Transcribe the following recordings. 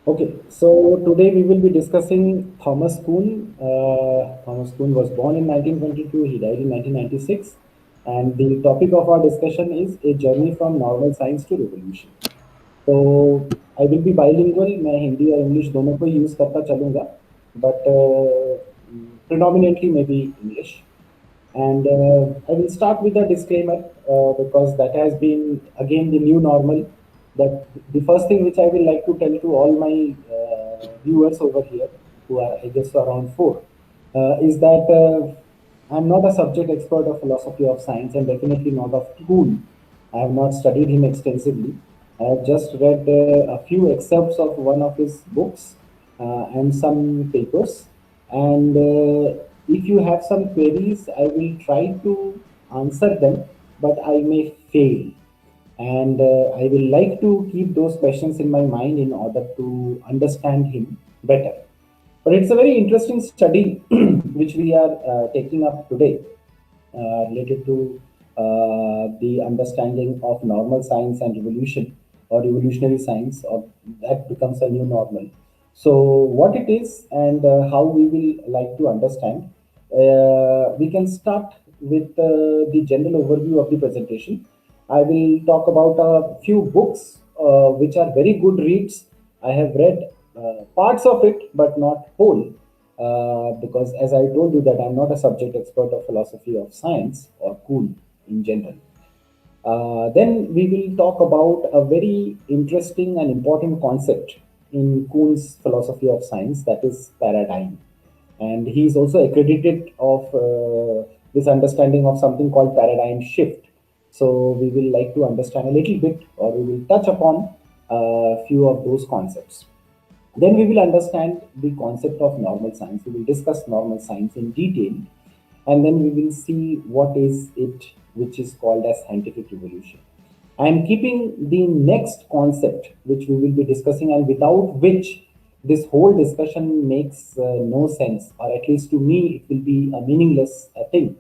Okay, so today we will be discussing Thomas Kuhn. Thomas Kuhn was born in 1922, he died in 1996, and the topic of our discussion is a journey from normal science to revolution. तो I will be bilingual मैं हिंदी और English दोनों को use करता चलूँगा but predominantly maybe English. And I will start with a disclaimer because that has been again the new normal. That the first thing which I will like to tell to all my viewers over here, who are I guess around four, is that I'm not a subject expert of philosophy of science and definitely not of Kuhn. I have not studied him extensively. I have just read a few excerpts of one of his books and some papers. And if you have some queries, I will try to answer them, but I may fail. And I will like to keep those questions in my mind in order to understand him better. But it's a very interesting study which we are taking up today related to the understanding of normal science and revolution or revolutionary science, or that becomes a new normal. So, what it is and how we will like to understand, we can start with the general overview of the presentation. I will talk about a few books which are very good reads. I have read parts of it, but not whole, because as I told you that I'm not a subject expert of philosophy of science or cool in general. Then we will talk about a very interesting and important concept in Kuhn's philosophy of science, that is paradigm. And he is also accredited of this understanding of something called paradigm shift. So we will like to understand a little bit, or we will touch upon a few of those concepts. Then we will understand the concept of normal science. We will discuss normal science in detail, and then we will see what is it which is called as scientific revolution. I am keeping the next concept which we will be discussing, and without which this whole discussion makes no sense, or at least to me, it will be a meaningless thing.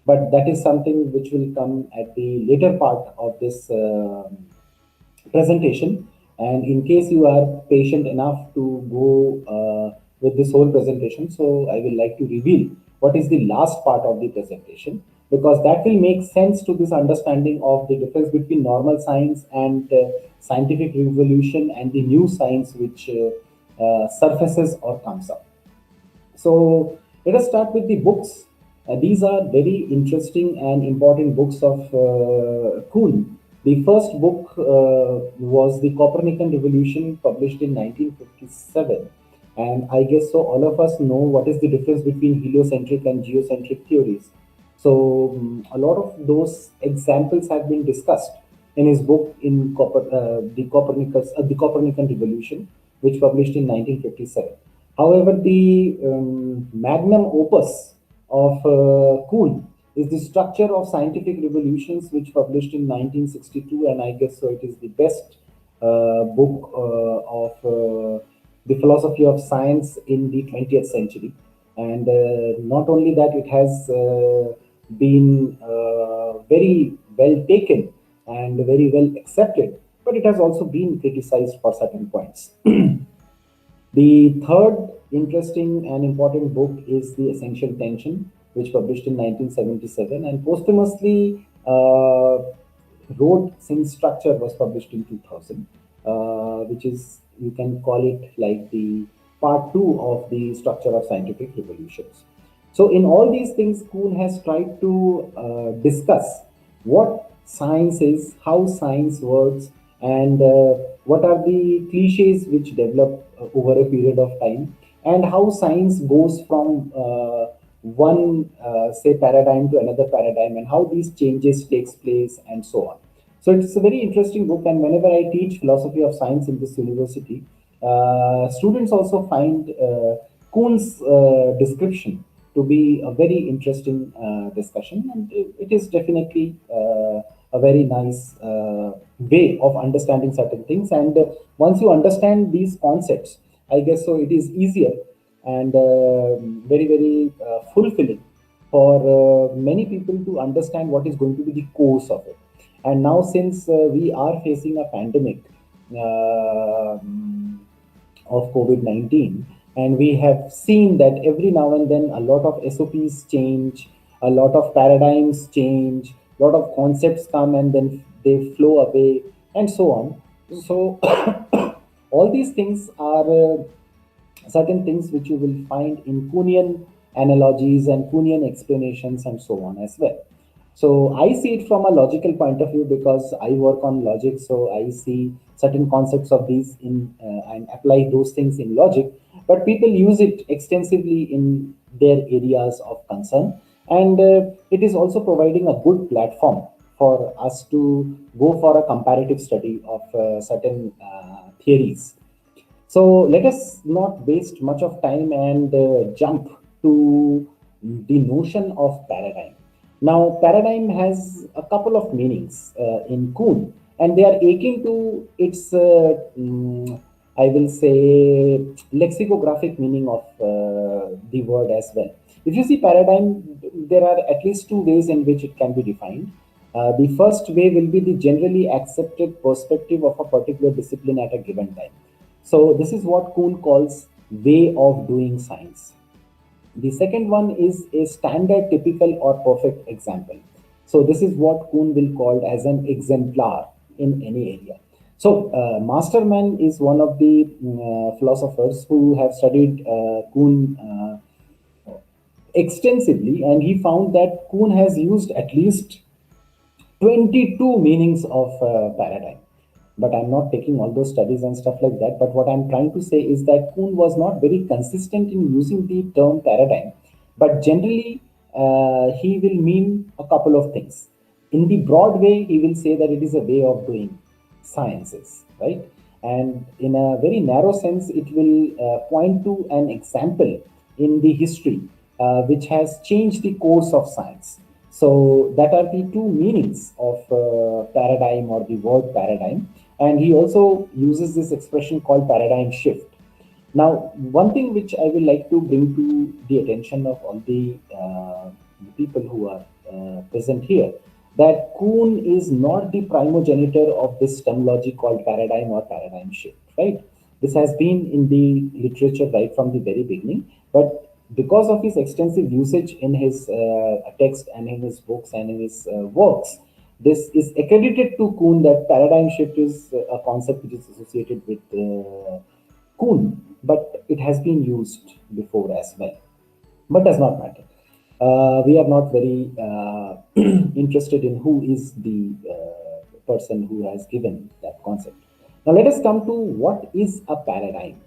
But that is something which will come at the later part of this presentation. And in case you are patient enough to go with this whole presentation, so I will like to reveal what is the last part of the presentation, because that will make sense to this understanding of the difference between normal science and scientific revolution and the new science which surfaces or comes up. So let us start with the books. These are very interesting and important books of Kuhn. The first book was The Copernican Revolution, published in 1957. And I guess so all of us know what is the difference between heliocentric and geocentric theories. So a lot of those examples have been discussed in his book The Copernican Revolution, which published in 1957. However, the magnum opus of Kuhn is The Structure of Scientific Revolutions, which published in 1962, and I guess so it is the best book of the philosophy of science in the 20th century. And not only that, it has been very well taken and very well accepted, but it has also been criticized for certain points. The third interesting and important book is The Essential Tension, which published in 1977, and posthumously wrote Since Structure was published in 2000, which is, you can call it like the part two of the structure of scientific revolutions. So, in all these things, Kuhn has tried to discuss what science is, how science works, and what are the cliches which develop over a period of time, and how science goes from one say paradigm to another paradigm, and how these changes takes place, and so on. So it's a very interesting book, and whenever I teach philosophy of science in this university, students also find Kuhn's description to be a very interesting discussion, and it is definitely a very nice way of understanding certain things. And once you understand these concepts, I guess so it is easier and very very fulfilling for many people to understand what is going to be the course of it. And now, since we are facing a pandemic, uh, of COVID-19. And we have seen that every now and then a lot of SOPs change, a lot of paradigms change, a lot of concepts come and then they flow away, and so on. So, all these things are certain things which you will find in Kuhnian analogies and Kuhnian explanations and so on as well. So I see it from a logical point of view because I work on logic. So I see certain concepts of these in and apply those things in logic. But people use it extensively in their areas of concern, and it is also providing a good platform for us to go for a comparative study of certain theories. So let us not waste much of time and jump to the notion of paradigm. Now, paradigm has a couple of meanings in Kuhn, and they are akin to its, I will say, lexicographic meaning of the word as well. If you see paradigm, there are at least two ways in which it can be defined. The first way will be the generally accepted perspective of a particular discipline at a given time. So this is what Kuhn calls way of doing science. The second one is a standard, typical, or perfect example. So this is what Kuhn will call as an exemplar in any area. So Masterman is one of the philosophers who have studied Kuhn extensively, and he found that Kuhn has used at least 22 meanings of paradigm. But I'm not taking all those studies and stuff like that. But what I'm trying to say is that Kuhn was not very consistent in using the term paradigm. But generally, he will mean a couple of things. In the broad way, he will say that it is a way of doing sciences, right? And in a very narrow sense, it will point to an example in the history which has changed the course of science. So that are the two meanings of paradigm or the word paradigm. And he also uses this expression called paradigm shift. Now, one thing which I would like to bring to the attention of all the people who are present here, that Kuhn is not the primogenitor of this terminology called paradigm or paradigm shift, right? This has been in the literature right from the very beginning, but because of his extensive usage in his text and in his books and in his works, this is accredited to Kuhn that paradigm shift is a concept which is associated with Kuhn, but it has been used before as well. But does not matter. We are not very interested in who is the person who has given that concept. Now let us come to what is a paradigm.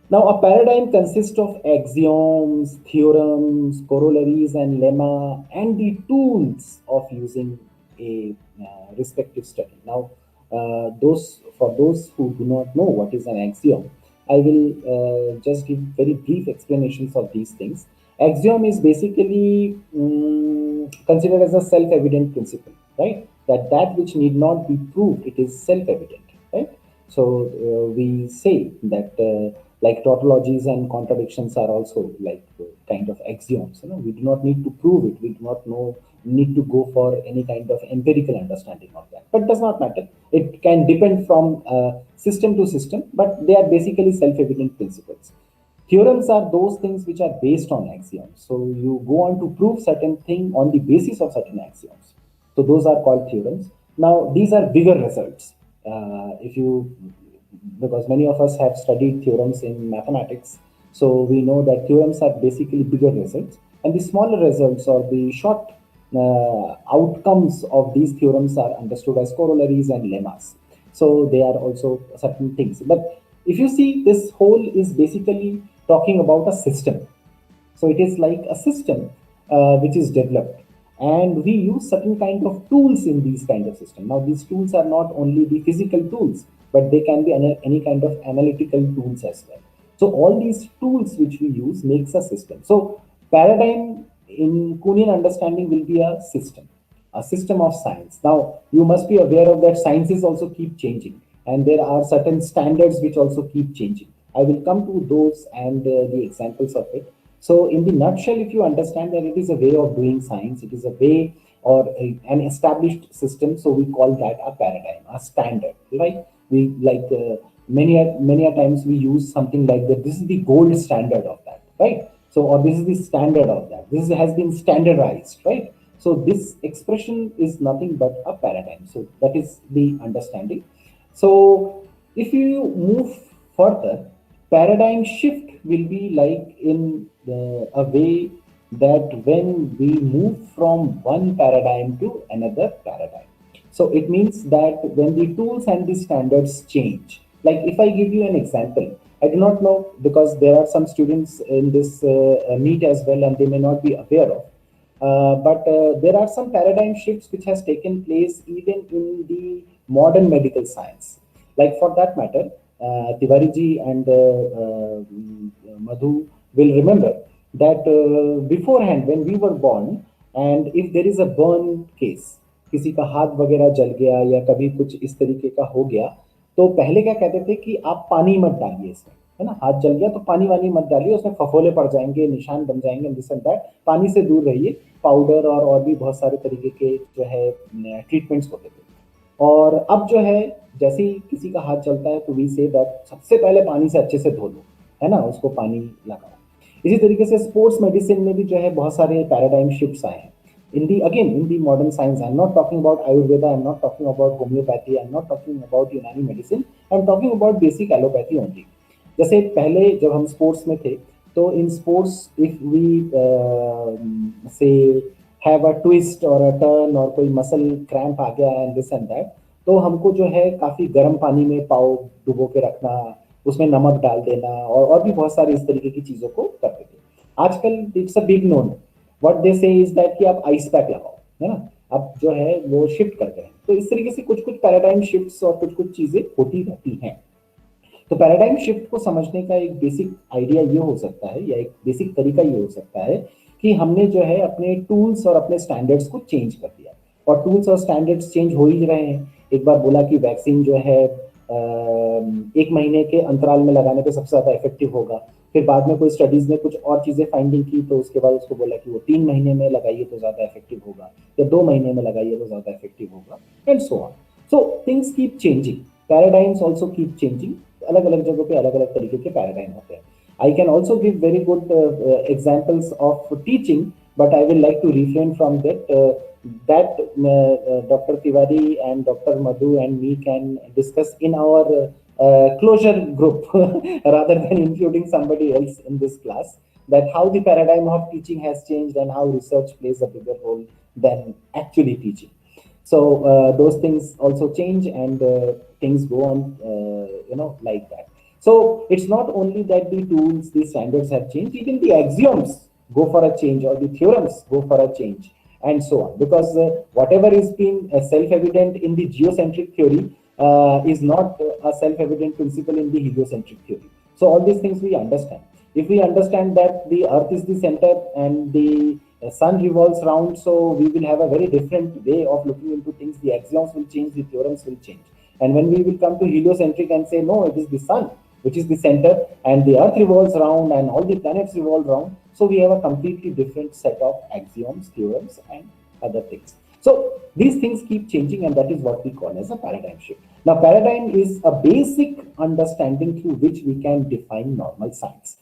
Now, a paradigm consists of axioms, theorems, corollaries, and lemma, and the tools of using a respective study. Now, those for those who do not know what is an axiom, I will just give very brief explanations of these things. Axiom is basically considered as a self-evident principle, right? That which need not be proved, it is self-evident, right? So we say that like tautologies and contradictions are also like kind of axioms. You know, we do not need to prove it. We do not know need to go for any kind of empirical understanding of that. But does not matter. It can depend from system to system, but they are basically self-evident principles. Theorems are those things which are based on axioms. So you go on to prove certain thing on the basis of certain axioms. So those are called theorems. Now these are bigger results. If you, because many of us have studied theorems in mathematics, so we know that theorems are basically bigger results, and the smaller results or the short outcomes of these theorems are understood as corollaries and lemmas. So they are also certain things. But if you see, this whole is basically talking about a system. So it is like a system which is developed, and we use certain kind of tools in these kind of system. Now these tools are not only the physical tools, but they can be any kind of analytical tools as well. So all these tools which we use makes a system. So paradigm in Kuhnian understanding will be a system of science. Now you must be aware of that sciences also keep changing, and there are certain standards which also keep changing. I will come to those and the examples of it. So, in the nutshell, if you understand that it is a way of doing science, it is a way or an established system. So we call that a paradigm, a standard, right? We like many a times we use something like that. This is the gold standard of that, right? So, or this is the standard of that. This has been standardized, right? So this expression is nothing but a paradigm. So that is the understanding. So if you move further, paradigm shift will be like in a way that when we move from one paradigm to another paradigm. So it means that when the tools and the standards change, like if I give you an example, I do not know because there are some students in this meet as well, and they may not be aware of. But there are some paradigm shifts which has taken place even in the modern medical science. Like for that matter, Tiwari ji and Madhu will remember that beforehand when we were born, and if there is a burn case, किसी का हाथ वगैरह जल गया या कभी कुछ इस तरीके का हो गया, तो पहले क्या कहते थे कि आप पानी मत डालिए इसमें, है ना, हाथ जल गया तो पानी वानी मत डालिए, उसमें फफोले पड़ जाएंगे, निशान बन जाएंगे, दिस एंड दैट, पानी से दूर रहिए। पाउडर और भी बहुत सारे तरीके के जो है ट्रीटमेंट्स होते थे। और अब जो है जैसे ही किसी का हाथ चलता है तो वी से दैट सबसे पहले पानी से अच्छे से धो लो, है ना, उसको पानी लगाओ। इसी तरीके से स्पोर्ट्स मेडिसिन में भी जो है बहुत सारे पैराडाइम शिफ्ट्स आए हैं। In the modern science, I'm not talking about Ayurveda, I'm not talking about homeopathy, I'm not talking about Unani medicine, I'm talking about basic allopathy only. जैसे पहले जब हम स्पोर्ट्स में थे, तो इन स्पोर्ट्स इफ वी से have a twist और a turn और कोई मसल क्रैम्प आ गया एंड दिस एंड दैट, तो हमको जो है काफी गर्म पानी में पाव डुबो के रखना, उसमें नमक डाल देना और भी बहुत सारी इस तरीके की चीजों को करते थे। आजकल it's a big known, what they से इज दैट कि आप आइस पैक लगाओ, है ना, अब जो है वो शिफ्ट कर गए हैं। तो इस तरीके से कुछ कुछ पैराडाइम शिफ्ट्स और कुछ कुछ चीजें होती रहती हैं। तो पैराडाइम शिफ्ट को समझने का एक बेसिक आइडिया ये हो सकता है या एक बेसिक तरीका ये हो सकता है कि हमने जो है अपने टूल्स और अपने स्टैंडर्ड्स को चेंज कर दिया, और टूल्स और स्टैंडर्ड्स चेंज हो ही रहे हैं। एक बार बोला कि वैक्सीन जो है 1 महीने के अंतराल में लगाने पे सबसे ज्यादा इफेक्टिव होगा, फिर बाद में कोई स्टडीज ने कुछ और चीजें फाइंडिंग की, तो उसके बाद उसको बोला कि वो 3 महीने में लगाइए तो ज्यादा इफेक्टिव होगा, या 2 महीने में लगाइए तो ज्यादा इफेक्टिव होगा, and so on. So things keep changing, paradigms also keep changing. अलग अलग जगहों पे अलग अलग तरीके के पैराडाइम होते हैं। I can also give very good examples of teaching, but I will like to refrain from that. Dr. Tiwari and Dr. Madhu and me can discuss in our closure group rather than including somebody else in this class, that how the paradigm of teaching has changed and how research plays a bigger role than actually teaching. So those things also change, and things go on like that. So it's not only that the tools, the standards have changed, even the axioms go for a change, or the theorems go for a change, and so on. Because whatever is been self-evident in the geocentric theory is not a self-evident principle in the heliocentric theory. So all these things we understand. If we understand that the Earth is the center and the sun revolves round, so we will have a very different way of looking into things. The axioms will change, the theorems will change. And when we will come to heliocentric and say, no, it is the sun which is the center, and the earth revolves around and all the planets revolve around, so we have a completely different set of axioms, theorems, and other things. So these things keep changing, and that is what we call as a paradigm shift. Now, paradigm is a basic understanding through which we can define normal science.